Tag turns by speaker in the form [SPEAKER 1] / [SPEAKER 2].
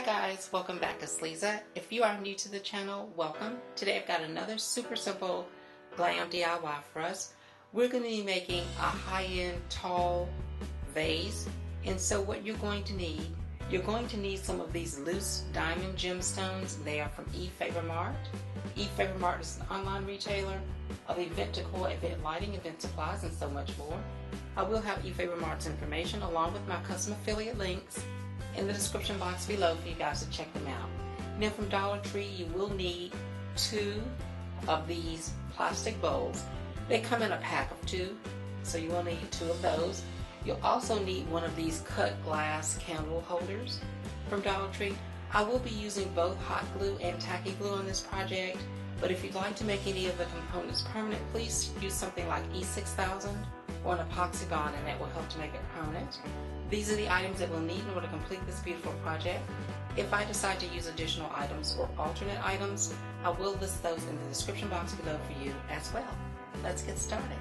[SPEAKER 1] guys, welcome back to Sleeza. If you are new to the channel, welcome. Today I've got another super simple glam DIY for us. We're going to be making a high-end tall vase, and so what you're going to need some of these loose diamond gemstones. They are from Efavormart. Efavormart is an online retailer of event decor, event lighting, event supplies, and so much more. I will have Efavormart's information along with my custom affiliate links in the description box below for you guys to check them out. Now from Dollar Tree you will need 2 of these plastic bowls. They come in a pack of 2, so you will need 2 of those. You'll also need one of these cut glass candle holders from Dollar Tree. I will be using both hot glue and tacky glue on this project, but if you'd like to make any of the components permanent, please use something like E6000 or an epoxy bond, and that will help to make it permanent. These are the items that we'll need in order to complete this beautiful project. If I decide to use additional items or alternate items, I will list those in the description box below for you as well. Let's get started.